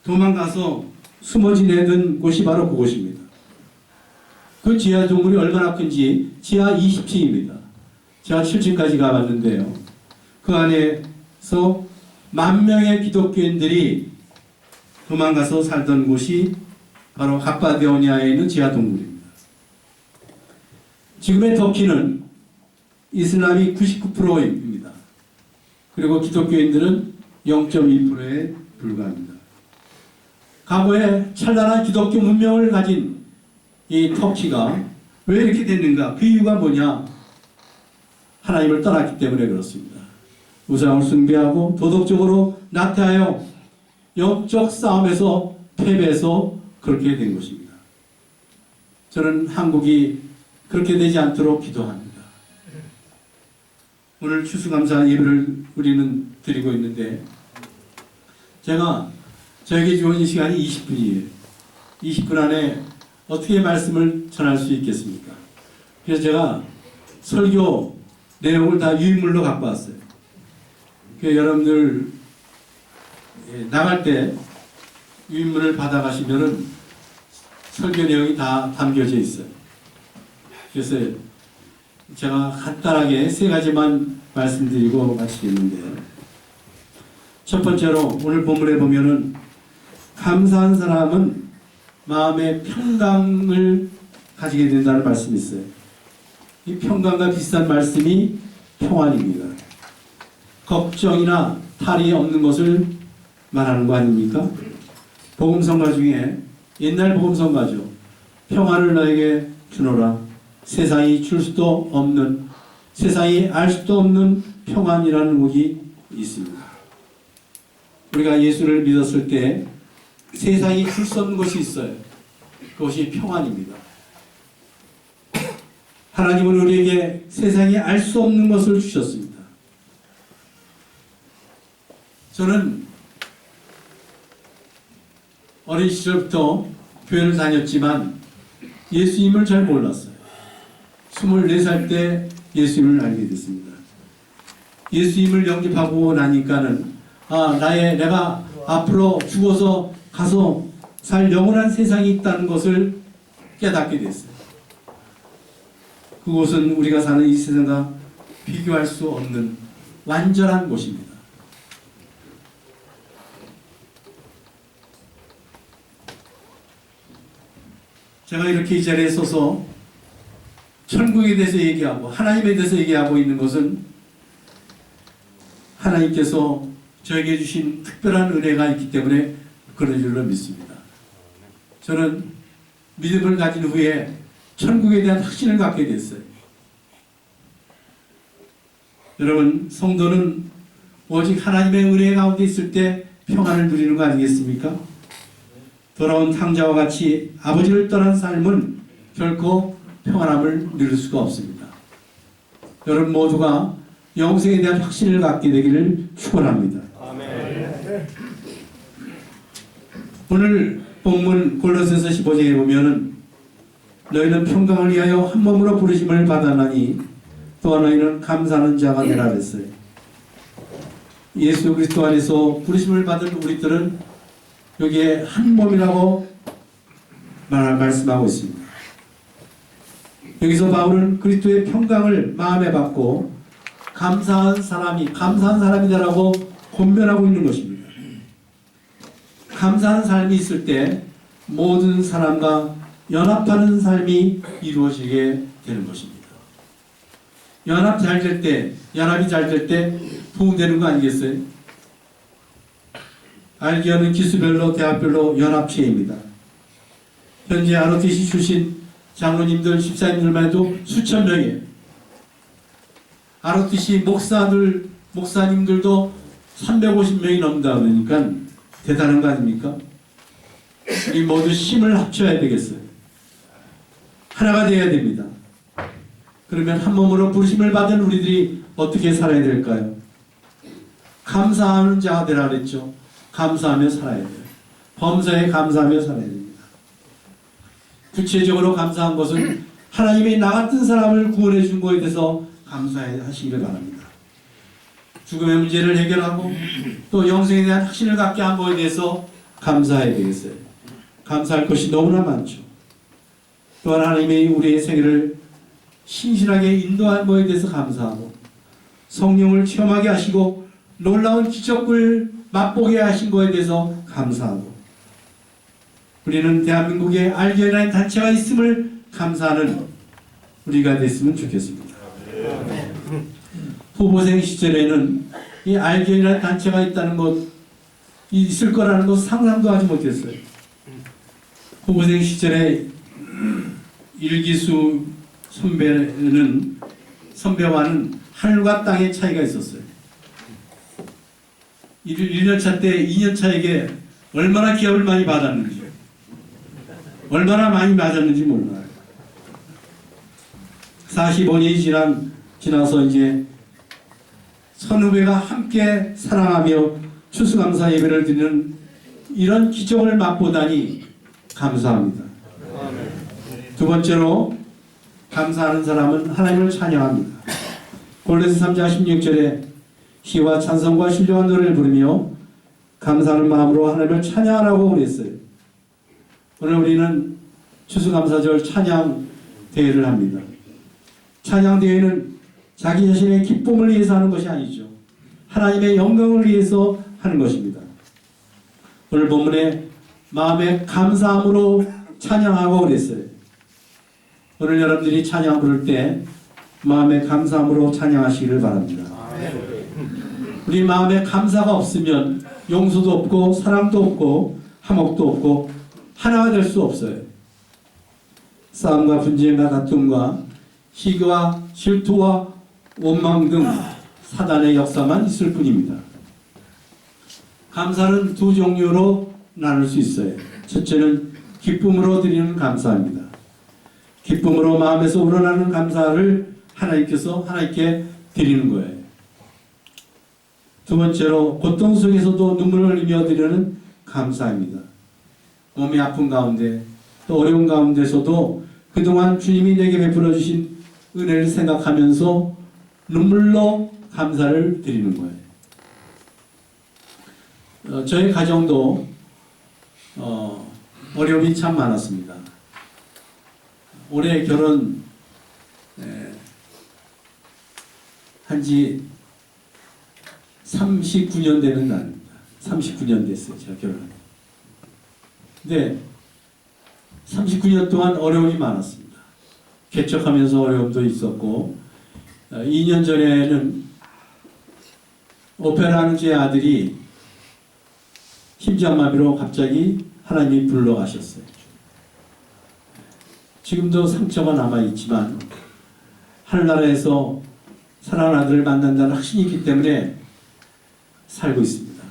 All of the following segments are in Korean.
도망가서 숨어 지내던 곳이 바로 그곳입니다. 그 지하 동굴이 얼마나 큰지 지하 20층입니다. 제가 7층까지 가봤는데요. 그 안에서 10,000명의 기독교인들이 도망가서 살던 곳이 바로 갑바데오니아에 있는 지하 동굴입니다. 지금의 터키는 이슬람이 99%입니다. 그리고 기독교인들은 0.2%에 불과합니다. 과거에 찬란한 기독교 문명을 가진 이 터키가 왜 이렇게 됐는가? 그 이유가 뭐냐? 하나님을 떠났기 때문에 그렇습니다. 우상을 숭배하고 도덕적으로 나태하여 영적 싸움에서 패배해서 그렇게 된 것입니다. 저는 한국이 그렇게 되지 않도록 기도합니다. 오늘 추수감사 예배를 우리는 드리고 있는데 제가 저에게 주어진 시간이 20분이에요. 20분 안에 어떻게 말씀을 전할 수 있겠습니까? 그래서 제가 설교 내용을 다 유인물로 갖고 왔어요. 그래서 여러분들 나갈 때 유인물을 받아가시면은 설교 내용이 다 담겨져 있어요. 그래서 제가 간단하게 3가지만 말씀드리고 마치겠는데요. 첫 번째로 오늘 본문에 보면은 감사한 사람은 마음의 평강을 가지게 된다는 말씀이 있어요. 이 평강과 비슷한 말씀이 평안입니다. 걱정이나 탈이 없는 것을 말하는 거 아닙니까? 복음성가 중에 옛날 복음성가죠. 평안을 너에게 주노라. 세상이 줄 수도 없는, 세상이 알 수도 없는 평안이라는 곡이 있습니다. 우리가 예수를 믿었을 때 세상이 줄 수 없는 것이 있어요. 그것이 평안입니다. 하나님은 우리에게 세상이 알 수 없는 것을 주셨습니다. 저는 어린 시절부터 교회를 다녔지만 예수님을 잘 몰랐어요. 24살 때 예수님을 알게 됐습니다. 예수님을 영접하고 나니까는 내가 앞으로 죽어서 가서 살 영원한 세상이 있다는 것을 깨닫게 됐어요. 그곳은 우리가 사는 이 세상과 비교할 수 없는 완전한 곳입니다. 제가 이렇게 이 자리에 서서 천국에 대해서 얘기하고 하나님에 대해서 얘기하고 있는 것은 하나님께서 저에게 주신 특별한 은혜가 있기 때문에 그런 줄로 믿습니다. 저는 믿음을 가진 후에 천국에 대한 확신을 갖게 됐어요. 여러분, 성도는 오직 하나님의 은혜 가운데 있을 때 평안을 누리는 거 아니겠습니까? 돌아온 탕자와 같이 아버지를 떠난 삶은 결코 평안함을 누릴 수가 없습니다. 여러분 모두가 영생에 대한 확신을 갖게 되기를 축원합니다. 아멘. 오늘 본문 골로새서 15장에 보면은 너희는 평강을 위하여 한 몸으로 부르심을 받았나니 또한 너희는 감사하는 자가 되라 그랬어요. 예수 그리스도 안에서 부르심을 받은 우리들은 여기에 한 몸이라고 말씀하고 있습니다. 여기서 바울은 그리스도의 평강을 마음에 받고 감사한 사람이다라고 권면하고 있는 것입니다. 감사한 삶이 있을 때 모든 사람과 연합하는 삶이 이루어지게 되는 것입니다. 연합이 잘 될 때 부흥되는 거 아니겠어요? 알기어는 기수별로 대학별로 연합체입니다. 현재 ROTC 출신 장로님들, 집사님들만 해도 수천 명이에요. ROTC 목사님들도 350명이 넘는다 그러니까 대단한 거 아닙니까? 우리 모두 힘을 합쳐야 되겠어요. 하나가 되어야 됩니다. 그러면 한 몸으로 부르심을 받은 우리들이 어떻게 살아야 될까요? 감사하는 자가 되라 그랬죠. 감사하며 살아야 돼요. 범사에 감사하며 살아야 됩니다. 구체적으로 감사한 것은 하나님이 나 같은 사람을 구원해 준 것에 대해서 감사하시기를 바랍니다. 죽음의 문제를 해결하고 또 영생에 대한 확신을 갖게 한 것에 대해서 감사해야 되겠어요. 감사할 것이 너무나 많죠. 또한 하나님이 우리의 생애를 신실하게 인도한 것에 대해서 감사하고 성령을 체험하게 하시고 놀라운 기적을 맛보게 하신 것에 대해서 감사하고 우리는 대한민국에 알게라는 단체가 있음을 감사하는 우리가 됐으면 좋겠습니다. 후보생 시절에는 이 알게라는 단체가 있다는 것, 있을 거라는 것 상상도 하지 못했어요. 후보생 시절에 일기수 선배와는 하늘과 땅의 차이가 있었어요. 1년차 때 2년차에게 얼마나 기합을 많이 받았는지, 얼마나 많이 맞았는지 몰라요. 45년이 지나서 이제 선후배가 함께 사랑하며 추수감사 예배를 드리는 이런 기적을 맛보다니 감사합니다. 두 번째로 감사하는 사람은 하나님을 찬양합니다. 골로새 3장 16절에 시와 찬송과 신령한 노래를 부르며 감사하는 마음으로 하나님을 찬양하라고 그랬어요. 오늘 우리는 추수감사절 찬양 대회를 합니다. 찬양 대회는 자기 자신의 기쁨을 위해서 하는 것이 아니죠. 하나님의 영광을 위해서 하는 것입니다. 오늘 본문에 마음의 감사함으로 찬양하고 그랬어요. 오늘 여러분들이 찬양 부를 때 마음의 감사함으로 찬양하시기를 바랍니다. 우리 마음에 감사가 없으면 용서도 없고 사랑도 없고 화목도 없고 하나가 될 수 없어요. 싸움과 분쟁과 다툼과 시기와 질투와 원망 등 사단의 역사만 있을 뿐입니다. 감사는 두 종류로 나눌 수 있어요. 첫째는 기쁨으로 드리는 감사입니다. 기쁨으로 마음에서 우러나는 감사를 하나님께 드리는 거예요. 두 번째로 고통 속에서도 눈물을 흘리며 드리는 감사입니다. 몸이 아픈 가운데 또 어려운 가운데서도 그동안 주님이 내게 베풀어 주신 은혜를 생각하면서 눈물로 감사를 드리는 거예요. 저희 가정도 어려움이 참 많았습니다. 올해 결혼 한지 39년 되는 날입니다. 39년 됐어요. 제가 결혼한. 근데 39년 동안 어려움이 많았습니다. 개척하면서 어려움도 있었고 2년 전에는 오페라하는 제 아들이 심장마비로 갑자기 하나님이 불러가셨어요. 지금도 상처가 남아있지만 하늘나라에서 사랑하는 아들을 만난다는 확신이 있기 때문에 살고 있습니다.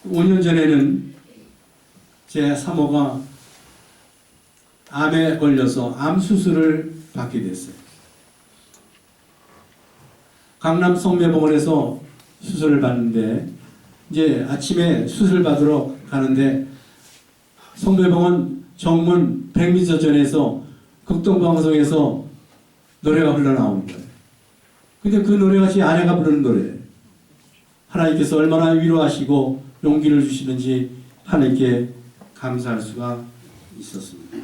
5년 전에는 제 사모가 암에 걸려서 암 수술을 받게 됐어요. 강남 성묘병원에서 수술을 받는데 이제 아침에 수술 받으러 가는데 성묘병원 정문 100m 전에서 극동방송에서 노래가 흘러나오는 거예요. 근데 그 노래가 제 아내가 부르는 노래예요. 하나님께서 얼마나 위로하시고 용기를 주시는지 하나님께 감사할 수가 있었습니다.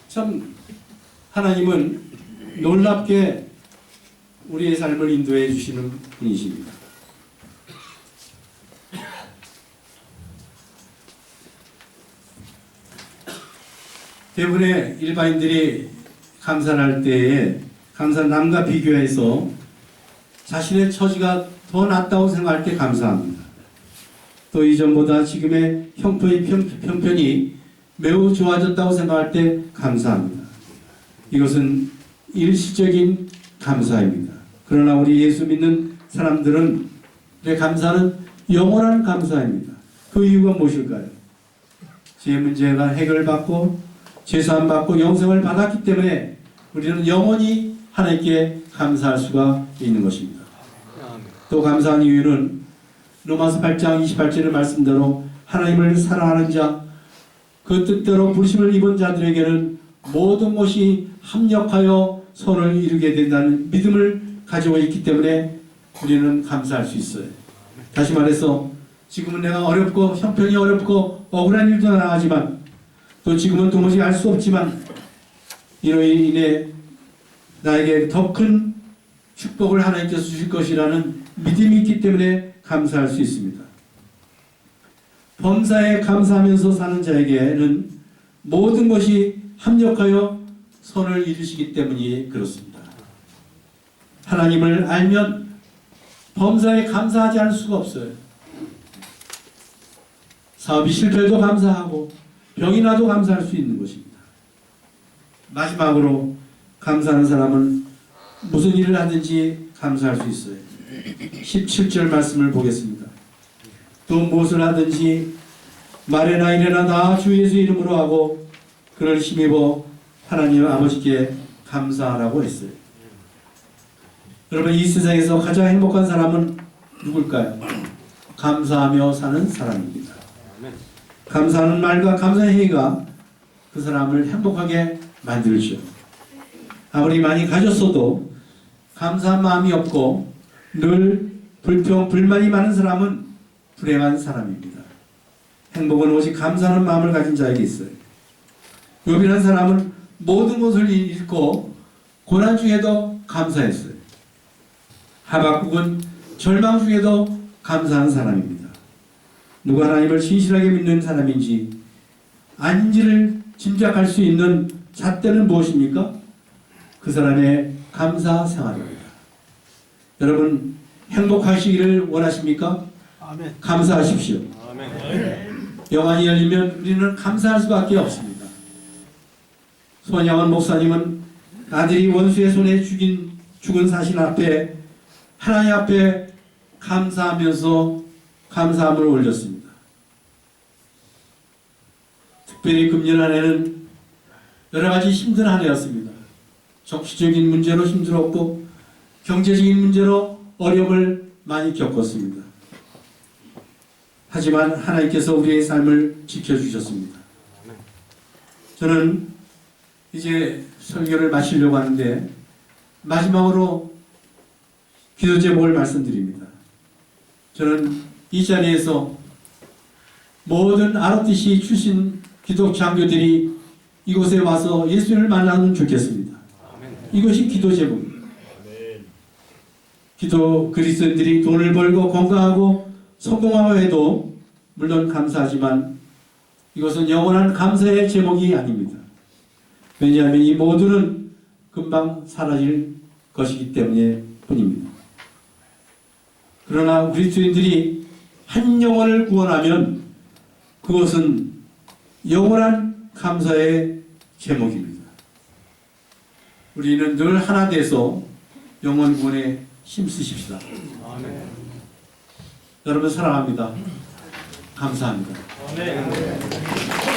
참 하나님은 놀랍게 우리의 삶을 인도해 주시는 분이십니다. 대부분의 일반인들이 감사를 할 때에 감사는 남과 비교해서 자신의 처지가 더 낫다고 생각할 때 감사합니다. 또 이전보다 지금의 형편이 매우 좋아졌다고 생각할 때 감사합니다. 이것은 일시적인 감사입니다. 그러나 우리 예수 믿는 사람들은 감사는 영원한 감사입니다. 그 이유가 무엇일까요? 제 문제가 해결받고 죄사함 받고 영생을 받았기 때문에 우리는 영원히 하나님께 감사할 수가 있는 것입니다. 또 감사한 이유는 로마서 8장 28절의 말씀대로 하나님을 사랑하는 자, 그 뜻대로 부르심을 입은 자들에게는 모든 것이 합력하여 선을 이루게 된다는 믿음을 가지고 있기 때문에 우리는 감사할 수 있어요. 다시 말해서 지금은 내가 어렵고 형편이 어렵고 억울한 일도 나하지만 또 지금은 도무지 알 수 없지만 이로 인해 나에게 더 큰 축복을 하나님께서 주실 것이라는 믿음이 있기 때문에 감사할 수 있습니다. 범사에 감사하면서 사는 자에게는 모든 것이 합력하여 선을 이루시기 때문이 그렇습니다. 하나님을 알면 범사에 감사하지 않을 수가 없어요. 사업이 실패해도 감사하고 병이 나도 감사할 수 있는 것입니다. 마지막으로 감사하는 사람은 무슨 일을 하든지 감사할 수 있어요. 17절 말씀을 보겠습니다. 또 무엇을 하든지 말이나 일이나 다 주 예수 이름으로 하고 그를 힘입어 하나님 아버지께 감사하라고 했어요. 여러분, 이 세상에서 가장 행복한 사람은 누굴까요? 감사하며 사는 사람입니다. 감사하는 말과 감사의 행위가 그 사람을 행복하게 만들죠. 아무리 많이 가졌어도 감사한 마음이 없고 늘 불평, 불만이 많은 사람은 불행한 사람입니다. 행복은 오직 감사하는 마음을 가진 자에게 있어요. 욥이라는 사람은 모든 것을 잃고 고난 중에도 감사했어요. 하박국은 절망 중에도 감사한 사람입니다. 누가 하나님을 진실하게 믿는 사람인지 아닌지를 짐작할 수 있는 잣대는 무엇입니까? 그 사람의 감사 생활입니다. 여러분, 행복하시기를 원하십니까? 아멘. 감사하십시오. 아멘. 영안이 열리면 우리는 감사할 수밖에 없습니다. 손양원 목사님은 아들이 원수의 손에 죽은 사실 앞에 하나님 앞에 감사하면서 감사함을 올렸습니다. 특별히 금년 한 해는 여러 가지 힘든 한 해였습니다. 정치적인 문제로 힘들었고 경제적인 문제로 어려움을 많이 겪었습니다. 하지만 하나님께서 우리의 삶을 지켜주셨습니다. 저는 이제 설교를 마치려고 하는데 마지막으로 기도 제목을 말씀드립니다. 저는 이 자리에서 모든 ROTC 출신 기독 장교들이 이곳에 와서 예수님을 만나면 좋겠습니다. 이것이 기도 제목입니다. 기도 그리스도인들이 돈을 벌고 건강하고 성공하고 해도 물론 감사하지만 이것은 영원한 감사의 제목이 아닙니다. 왜냐하면 이 모두는 금방 사라질 것이기 때문에 뿐입니다. 그러나 그리스도인들이 한 영혼을 구원하면 그것은 영원한 감사의 제목입니다. 우리는 늘 하나 돼서 영혼 구원에 힘쓰십시다. 아멘. 여러분 사랑합니다. 감사합니다. 아멘.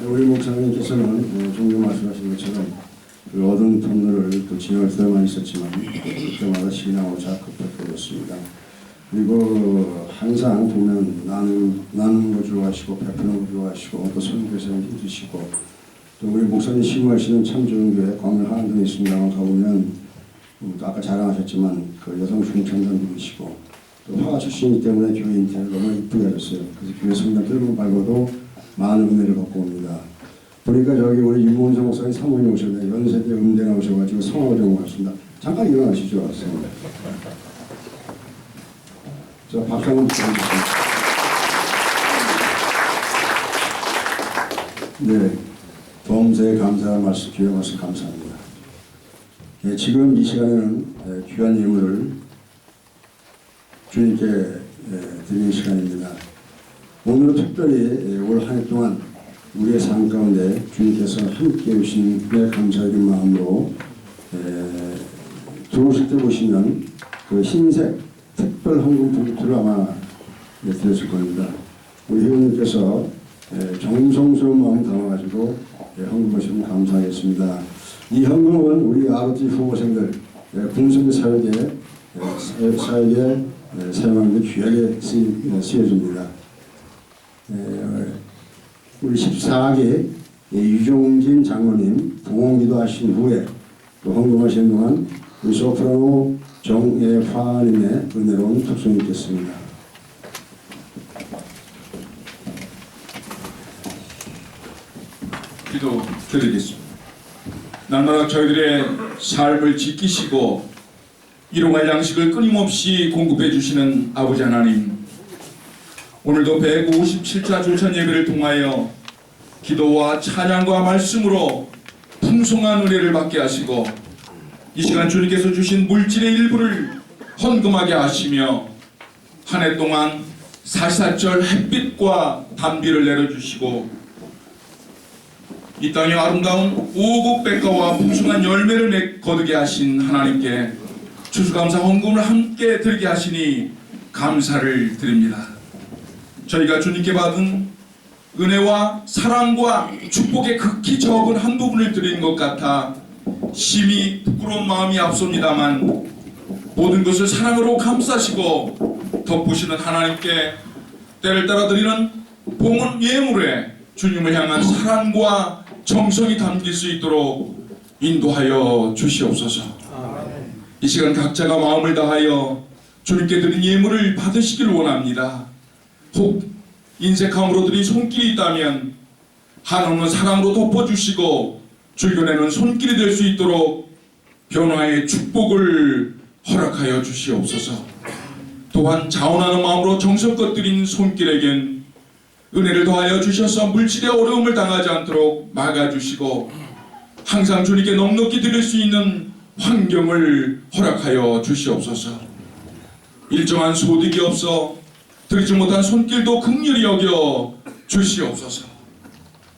우리 목사님께서는 종종 말씀하신 것처럼 그 어두운 터널을 또 지나갈 때만 있었지만 그때마다 신앙으로 자극받고 그렇습니다. 그리고 항상 보면 나누는 거 좋아하시고 베푸는 거 좋아하시고 또 선교에서 힘주시고 또 우리 목사님 심무하시는 참 좋은 교회 광명 하남동에 있습니다만 가보면 아까 자랑하셨지만 그 여성 중창단들이시고 또 화가 출신이기 때문에 교회 인테리어를 너무 이쁘게 하셨어요. 그래서 교회 성당 뜰문 밟아도 많은 은혜를 받고 옵니다. 보니까 저기 우리 윤문성 목사님 사모님 오셨네. 연세대 음대 나오셔가지고 성화를 좀 왔습니다. 잠깐 일어나시죠. 왔습니다. 자, 박수 한번 부탁드립니다. 네, 범사에 감사의 말씀, 귀한 말씀 감사합니다. 네, 지금 이 시간에는 귀한 예물을 주님께 드리는 시간입니다. 오늘은 특별히 올 한 해 동안 우리의 삶 가운데 주님께서 함께 해주신 데 감사의 마음으로 들어오실 때 보시면 그 흰색 특별 헌금 봉투를 아마 드렸을 겁니다. 우리 회원님께서 정성스러운 마음 담아가지고 헌금하시면 감사하겠습니다. 이 헌금은 우리 ROTC 후보생들 풍성 사역에 사용하는 데 귀하게 쓰여집니다. 우리 14기 유종진 장로님 봉헌기도 하신 후에 또 헌금하신 동안 우리 소프라노 정예화님의 은혜로운 특송이 있겠습니다. 기도 드리겠습니다. 날마다 저희들의 삶을 지키시고 일용할 양식을 끊임없이 공급해 주시는 아버지 하나님, 오늘도 157차 조천 예배를 통하여 기도와 찬양과 말씀으로 풍성한 은혜를 받게 하시고 이 시간 주님께서 주신 물질의 일부를 헌금하게 하시며 한 해 동안 사시사철 햇빛과 단비를 내려주시고 이 땅의 아름다운 오곡백과와 풍성한 열매를 거두게 하신 하나님께 추수감사 헌금을 함께 드리게 하시니 감사를 드립니다. 저희가 주님께 받은 은혜와 사랑과 축복의 극히 적은 한 부분을 드린 것 같아 심히 부끄러운 마음이 앞섭니다만 모든 것을 사랑으로 감싸시고 덮으시는 하나님께 때를 따라 드리는 봉헌 예물에 주님을 향한 사랑과 정성이 담길 수 있도록 인도하여 주시옵소서. 이 시간 각자가 마음을 다하여 주님께 드린 예물을 받으시길 원합니다. 혹 인색함으로 드린 손길이 있다면 한없는 사랑으로 덮어주시고 줄겨내는 손길이 될 수 있도록 변화의 축복을 허락하여 주시옵소서. 또한 자원하는 마음으로 정성껏 드린 손길에겐 은혜를 더하여 주셔서 물질의 어려움을 당하지 않도록 막아주시고 항상 주님께 넉넉히 드릴 수 있는 환경을 허락하여 주시옵소서. 일정한 소득이 없어 드리지 못한 손길도 긍휼히 여겨 주시옵소서.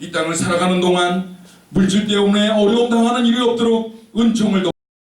이 땅을 살아가는 동안 물질 때문에 어려움 당하는 일이 없도록 은총을